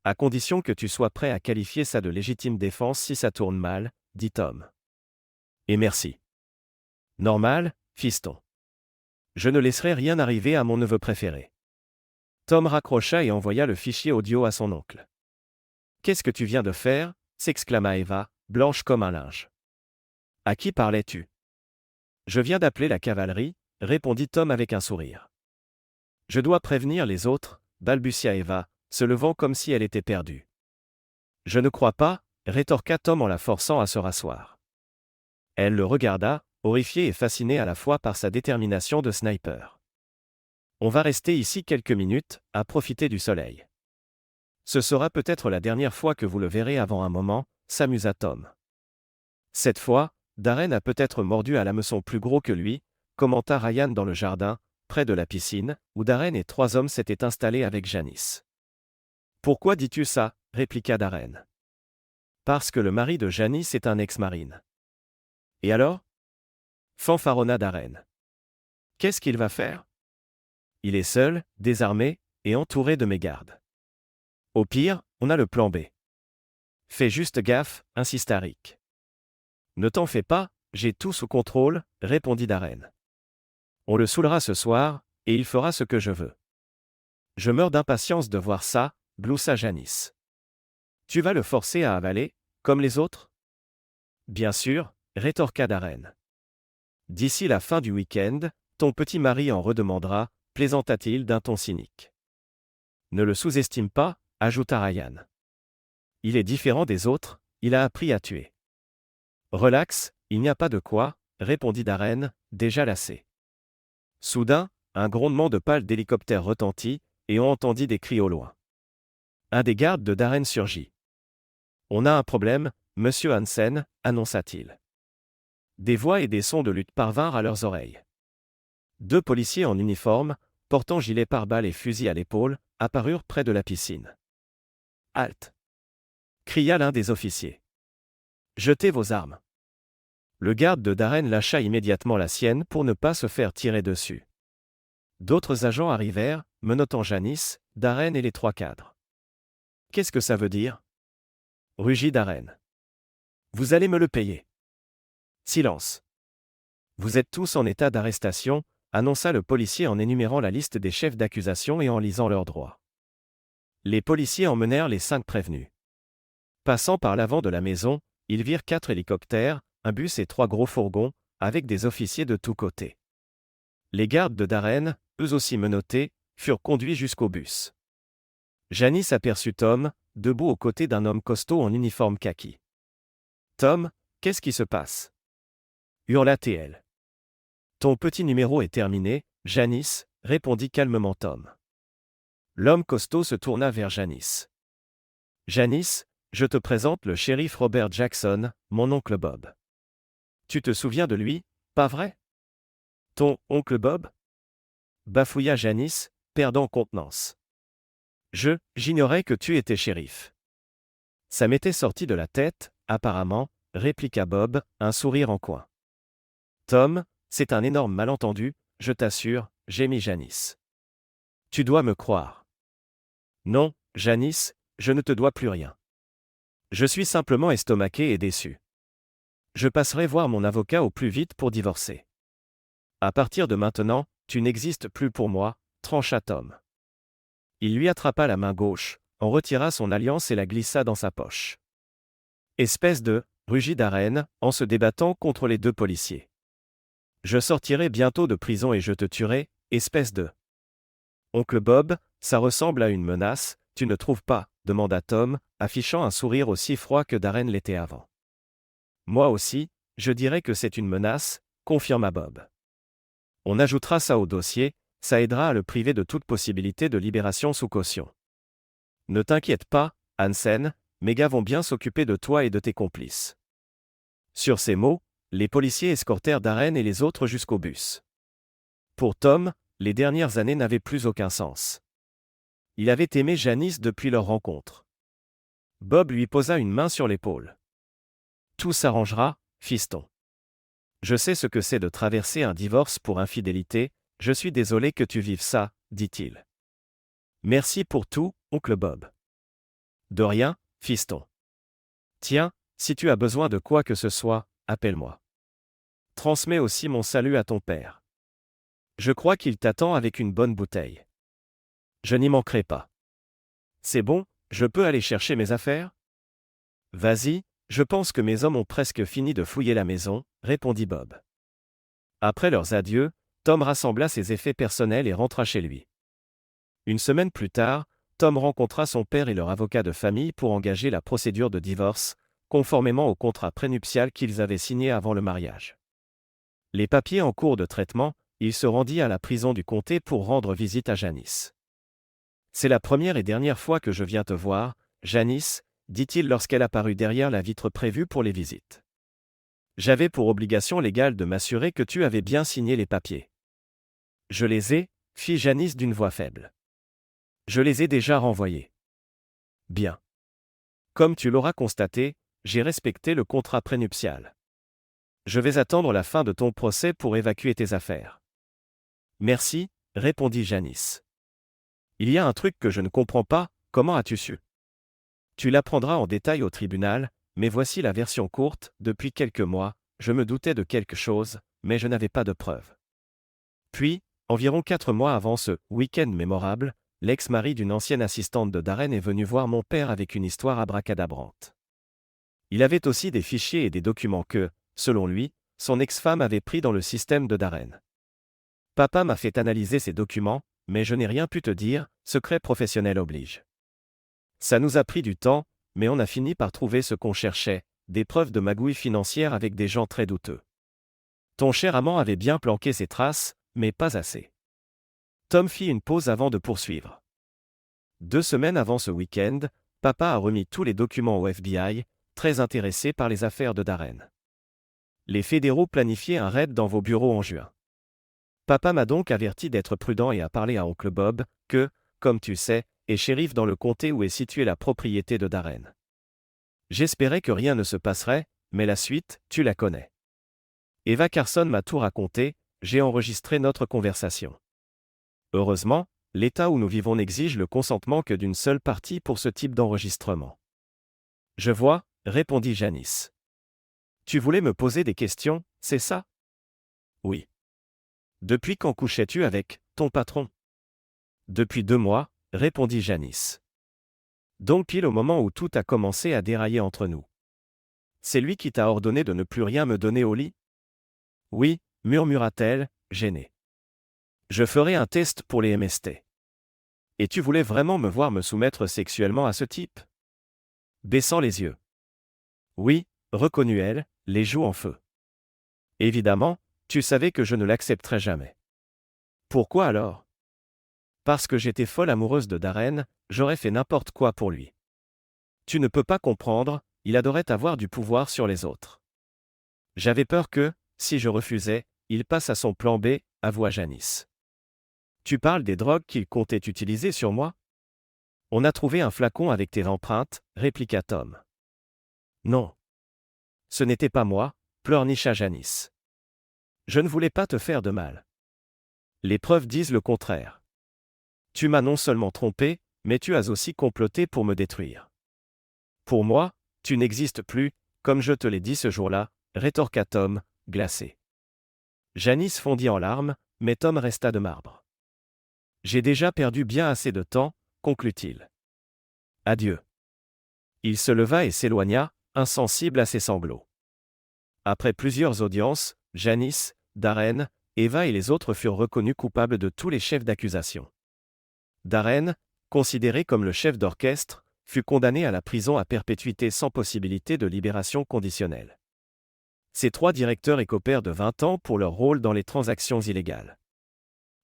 À condition que tu sois prêt à qualifier ça de légitime défense si ça tourne mal, dit Tom. Et merci. Normal, fiston. Je ne laisserai rien arriver à mon neveu préféré. Tom raccrocha et envoya le fichier audio à son oncle. Qu'est-ce que tu viens de faire? S'exclama Eva, blanche comme un linge. À qui parlais-tu? Je viens d'appeler la cavalerie, répondit Tom avec un sourire. Je dois prévenir les autres, balbutia Eva, se levant comme si elle était perdue. Je ne crois pas, rétorqua Tom en la forçant à se rasseoir. Elle le regarda, horrifiée et fascinée à la fois par sa détermination de sniper. On va rester ici quelques minutes, à profiter du soleil. Ce sera peut-être la dernière fois que vous le verrez avant un moment, s'amusa Tom. Cette fois, Darren a peut-être mordu à l'hameçon plus gros que lui, commenta Ryan dans le jardin, près de la piscine, où Darren et 3 hommes s'étaient installés avec Janice. Pourquoi dis-tu ça? Répliqua Darren. Parce que le mari de Janice est un ex-marine. Et alors? Fanfaronna Darren. Qu'est-ce qu'il va faire? Il est seul, désarmé, et entouré de mes gardes. Au pire, on a le plan B. Fais juste gaffe, insista Rick. Ne t'en fais pas, j'ai tout sous contrôle, répondit Darren. On le saoulera ce soir, et il fera ce que je veux. Je meurs d'impatience de voir ça, gloussa Janice. Tu vas le forcer à avaler, comme les autres? Bien sûr, rétorqua Darren. D'ici la fin du week-end, ton petit mari en redemandera, plaisanta-t-il d'un ton cynique. Ne le sous-estime pas, ajouta Ryan. Il est différent des autres, il a appris à tuer. Relax, il n'y a pas de quoi, répondit Darren, déjà lassé. Soudain, un grondement de pales d'hélicoptère retentit, et on entendit des cris au loin. Un des gardes de Darren surgit. On a un problème, monsieur Hansen, annonça-t-il. Des voix et des sons de lutte parvinrent à leurs oreilles. 2 policiers en uniforme, portant gilet pare-balles et fusil à l'épaule, apparurent près de la piscine. Halte! Cria l'un des officiers. Jetez vos armes. Le garde de Darren lâcha immédiatement la sienne pour ne pas se faire tirer dessus. D'autres agents arrivèrent, menottant Janice, Darren et les 3 cadres. Qu'est-ce que ça veut dire? Rugit Darren. Vous allez me le payer. Silence. Vous êtes tous en état d'arrestation, annonça le policier en énumérant la liste des chefs d'accusation et en lisant leurs droits. Les policiers emmenèrent les 5 prévenus. Passant par l'avant de la maison, ils virent 4 hélicoptères, un bus et 3 gros fourgons, avec des officiers de tous côtés. Les gardes de Darren, eux aussi menottés, furent conduits jusqu'au bus. Janice aperçut Tom, debout aux côtés d'un homme costaud en uniforme kaki. Tom, qu'est-ce qui se passe? Hurla-t-elle. Ton petit numéro est terminé, Janice, répondit calmement Tom. L'homme costaud se tourna vers Janice. Janice, je te présente le shérif Robert Jackson, mon oncle Bob. Tu te souviens de lui, pas vrai? Ton oncle Bob? Bafouilla Janice, perdant contenance. J'ignorais que tu étais shérif. Ça m'était sorti de la tête, apparemment, répliqua Bob, un sourire en coin. Tom, c'est un énorme malentendu, je t'assure, gémit Janice. Tu dois me croire. Non, Janice, je ne te dois plus rien. Je suis simplement estomaqué et déçu. Je passerai voir mon avocat au plus vite pour divorcer. À partir de maintenant, tu n'existes plus pour moi, trancha Tom. Il lui attrapa la main gauche, en retira son alliance et la glissa dans sa poche. Espèce de, rugit Darren, en se débattant contre les 2 policiers. Je sortirai bientôt de prison et je te tuerai, espèce de. Oncle Bob, ça ressemble à une menace, tu ne trouves pas? Demanda Tom, affichant un sourire aussi froid que Darren l'était avant. Moi aussi, je dirais que c'est une menace, confirma Bob. On ajoutera ça au dossier, ça aidera à le priver de toute possibilité de libération sous caution. Ne t'inquiète pas, Hansen, mes gars vont bien s'occuper de toi et de tes complices. Sur ces mots, les policiers escortèrent Darren et les autres jusqu'au bus. Pour Tom, les dernières années n'avaient plus aucun sens. Il avait aimé Janice depuis leur rencontre. Bob lui posa une main sur l'épaule. Tout s'arrangera, fiston. Je sais ce que c'est de traverser un divorce pour infidélité, je suis désolé que tu vives ça, dit-il. Merci pour tout, oncle Bob. De rien, fiston. Tiens, si tu as besoin de quoi que ce soit, appelle-moi. Transmets aussi mon salut à ton père. Je crois qu'il t'attend avec une bonne bouteille. Je n'y manquerai pas. C'est bon, je peux aller chercher mes affaires? Vas-y, je pense que mes hommes ont presque fini de fouiller la maison, répondit Bob. Après leurs adieux, Tom rassembla ses effets personnels et rentra chez lui. Une semaine plus tard, Tom rencontra son père et leur avocat de famille pour engager la procédure de divorce, conformément au contrat prénuptial qu'ils avaient signé avant le mariage. Les papiers en cours de traitement, il se rendit à la prison du comté pour rendre visite à Janice. C'est la première et dernière fois que je viens te voir, Janice, dit-il lorsqu'elle apparut derrière la vitre prévue pour les visites. J'avais pour obligation légale de m'assurer que tu avais bien signé les papiers. Je les ai, fit Janice d'une voix faible. Je les ai déjà renvoyés. Bien. Comme tu l'auras constaté, j'ai respecté le contrat prénuptial. Je vais attendre la fin de ton procès pour évacuer tes affaires. Merci, répondit Janice. Il y a un truc que je ne comprends pas, comment as-tu su? Tu l'apprendras en détail au tribunal, mais voici la version courte, depuis quelques mois, je me doutais de quelque chose, mais je n'avais pas de preuves. Puis, environ 4 mois avant ce « week-end mémorable », l'ex-mari d'une ancienne assistante de Darren est venu voir mon père avec une histoire abracadabrante. Il avait aussi des fichiers et des documents que, selon lui, son ex-femme avait pris dans le système de Darren. Papa m'a fait analyser ces documents, mais je n'ai rien pu te dire, secret professionnel oblige. Ça nous a pris du temps, mais on a fini par trouver ce qu'on cherchait, des preuves de magouille financière avec des gens très douteux. Ton cher amant avait bien planqué ses traces, mais pas assez. Tom fit une pause avant de poursuivre. 2 semaines avant ce week-end, papa a remis tous les documents au FBI, très intéressé par les affaires de Darren. Les fédéraux planifiaient un raid dans vos bureaux en juin. Papa m'a donc averti d'être prudent et a parlé à oncle Bob, que, comme tu sais, est shérif dans le comté où est située la propriété de Darren. J'espérais que rien ne se passerait, mais la suite, tu la connais. Eva Carson m'a tout raconté, j'ai enregistré notre conversation. Heureusement, l'État où nous vivons n'exige le consentement que d'une seule partie pour ce type d'enregistrement. Je vois, répondit Janice. Tu voulais me poser des questions, c'est ça? Oui. Depuis quand couchais-tu avec ton patron? Depuis 2 mois, répondit Janice. Donc pile au moment où tout a commencé à dérailler entre nous. C'est lui qui t'a ordonné de ne plus rien me donner au lit? Oui, murmura-t-elle, gênée. Je ferai un test pour les MST. Et tu voulais vraiment me voir me soumettre sexuellement à ce type? Baissant les yeux. Oui, reconnut-elle, les joues en feu. Évidemment, tu savais que je ne l'accepterais jamais. Pourquoi alors? Parce que j'étais folle amoureuse de Darren, j'aurais fait n'importe quoi pour lui. Tu ne peux pas comprendre, il adorait avoir du pouvoir sur les autres. J'avais peur que, si je refusais, il passe à son plan B, avoua Janice. Tu parles des drogues qu'il comptait utiliser sur moi? On a trouvé un flacon avec tes empreintes, répliqua Tom. Non. Ce n'était pas moi, pleurnicha Janice. Je ne voulais pas te faire de mal. Les preuves disent le contraire. Tu m'as non seulement trompé, mais tu as aussi comploté pour me détruire. Pour moi, tu n'existes plus, comme je te l'ai dit ce jour-là, rétorqua Tom, glacé. Janice fondit en larmes, mais Tom resta de marbre. J'ai déjà perdu bien assez de temps, conclut-il. Adieu. Il se leva et s'éloigna, insensible à ses sanglots. Après plusieurs audiences, Janice, Darren, Eva et les autres furent reconnus coupables de tous les chefs d'accusation. Darren, considéré comme le chef d'orchestre, fut condamné à la prison à perpétuité sans possibilité de libération conditionnelle. Ces 3 directeurs écopèrent de 20 ans pour leur rôle dans les transactions illégales.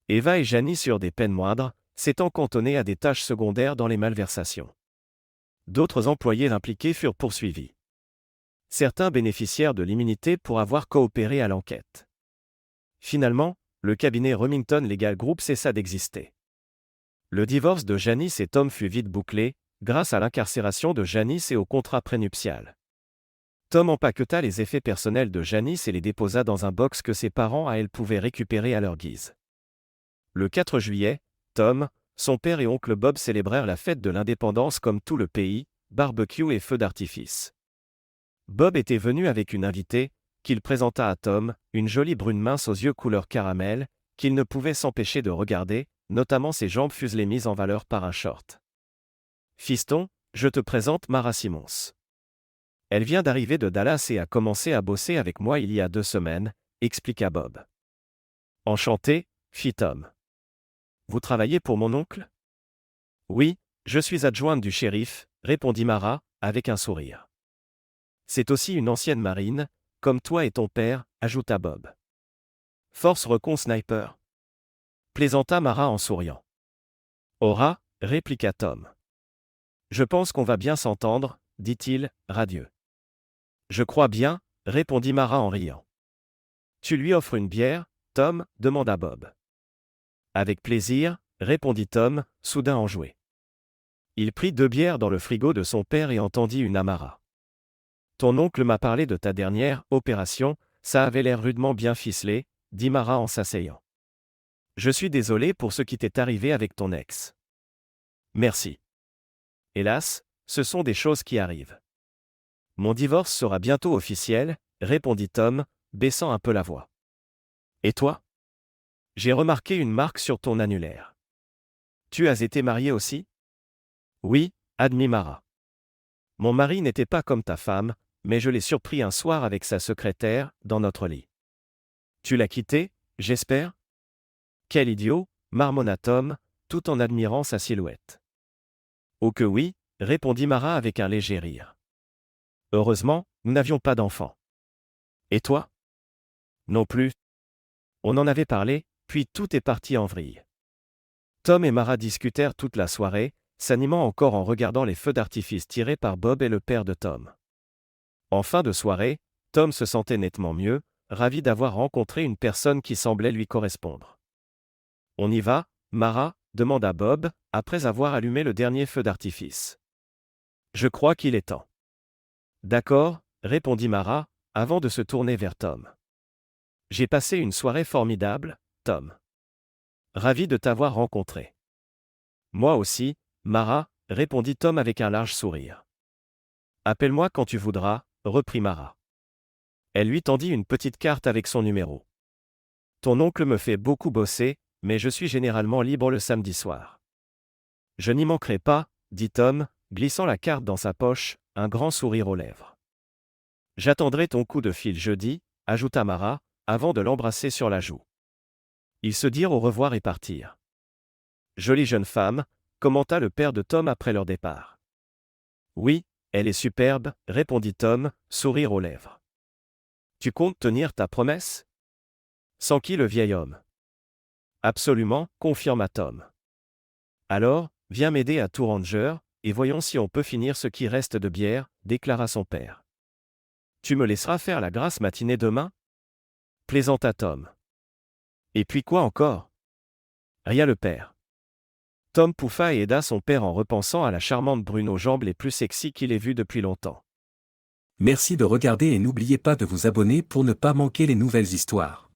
Eva et Janice eurent des peines moindres, s'étant cantonnés à des tâches secondaires dans les malversations. D'autres employés impliqués furent poursuivis. Certains bénéficièrent de l'immunité pour avoir coopéré à l'enquête. Finalement, le cabinet Remington Legal Group cessa d'exister. Le divorce de Janice et Tom fut vite bouclé, grâce à l'incarcération de Janice et au contrat prénuptial. Tom empaqueta les effets personnels de Janice et les déposa dans un box que ses parents à elle pouvaient récupérer à leur guise. Le 4 juillet, Tom, son père et oncle Bob célébrèrent la fête de l'indépendance comme tout le pays, barbecue et feux d'artifice. Bob était venu avec une invitée, qu'il présenta à Tom, une jolie brune mince aux yeux couleur caramel, qu'il ne pouvait s'empêcher de regarder, notamment ses jambes fuselées mises en valeur par un short. Fiston, je te présente Mara Simmons. Elle vient d'arriver de Dallas et a commencé à bosser avec moi il y a 2 semaines, expliqua Bob. Enchanté, fit Tom. Vous travaillez pour mon oncle? Oui, je suis adjointe du shérif, répondit Mara, avec un sourire. C'est aussi une ancienne marine, comme toi et ton père, ajouta Bob. Force Recon Sniper. Plaisanta Mara en souriant. Aura, répliqua Tom. Je pense qu'on va bien s'entendre, dit-il, radieux. Je crois bien, répondit Mara en riant. Tu lui offres une bière, Tom, demanda Bob. Avec plaisir, répondit Tom, soudain enjoué. Il prit 2 bières dans le frigo de son père et entendit une Amara. Ton oncle m'a parlé de ta dernière opération, ça avait l'air rudement bien ficelé, dit Mara en s'asseyant. Je suis désolé pour ce qui t'est arrivé avec ton ex. Merci. Hélas, ce sont des choses qui arrivent. Mon divorce sera bientôt officiel, répondit Tom, baissant un peu la voix. Et toi? J'ai remarqué une marque sur ton annulaire. Tu as été marié aussi? Oui, admit Mara. Mon mari n'était pas comme ta femme, mais je l'ai surpris un soir avec sa secrétaire, dans notre lit. Tu l'as quitté, j'espère? Quel idiot, marmonna Tom, tout en admirant sa silhouette. Oh que oui, répondit Mara avec un léger rire. Heureusement, nous n'avions pas d'enfants. Et toi? Non plus. On en avait parlé, puis tout est parti en vrille. Tom et Mara discutèrent toute la soirée, s'animant encore en regardant les feux d'artifice tirés par Bob et le père de Tom. En fin de soirée, Tom se sentait nettement mieux, ravi d'avoir rencontré une personne qui semblait lui correspondre. On y va, Mara? Demanda Bob, après avoir allumé le dernier feu d'artifice. Je crois qu'il est temps. D'accord, répondit Mara, avant de se tourner vers Tom. J'ai passé une soirée formidable, Tom. Ravi de t'avoir rencontré. Moi aussi, Mara, répondit Tom avec un large sourire. Appelle-moi quand tu voudras, reprit Mara. Elle lui tendit une petite carte avec son numéro. Ton oncle me fait beaucoup bosser, mais je suis généralement libre le samedi soir. Je n'y manquerai pas, dit Tom, glissant la carte dans sa poche, un grand sourire aux lèvres. J'attendrai ton coup de fil jeudi, ajouta Mara, avant de l'embrasser sur la joue. Ils se dirent au revoir et partirent. Jolie jeune femme, commenta le père de Tom après leur départ. Oui, elle est superbe, répondit Tom, sourire aux lèvres. Tu comptes tenir ta promesse? S'enquit le vieil homme. Absolument, confirma Tom. Alors, viens m'aider à tout ranger, et voyons si on peut finir ce qui reste de bière, déclara son père. Tu me laisseras faire la grasse matinée demain? Plaisanta Tom. Et puis quoi encore? Rien le père. Tom pouffa et aida son père en repensant à la charmante brune aux jambes les plus sexy qu'il ait vues depuis longtemps. Merci de regarder et n'oubliez pas de vous abonner pour ne pas manquer les nouvelles histoires.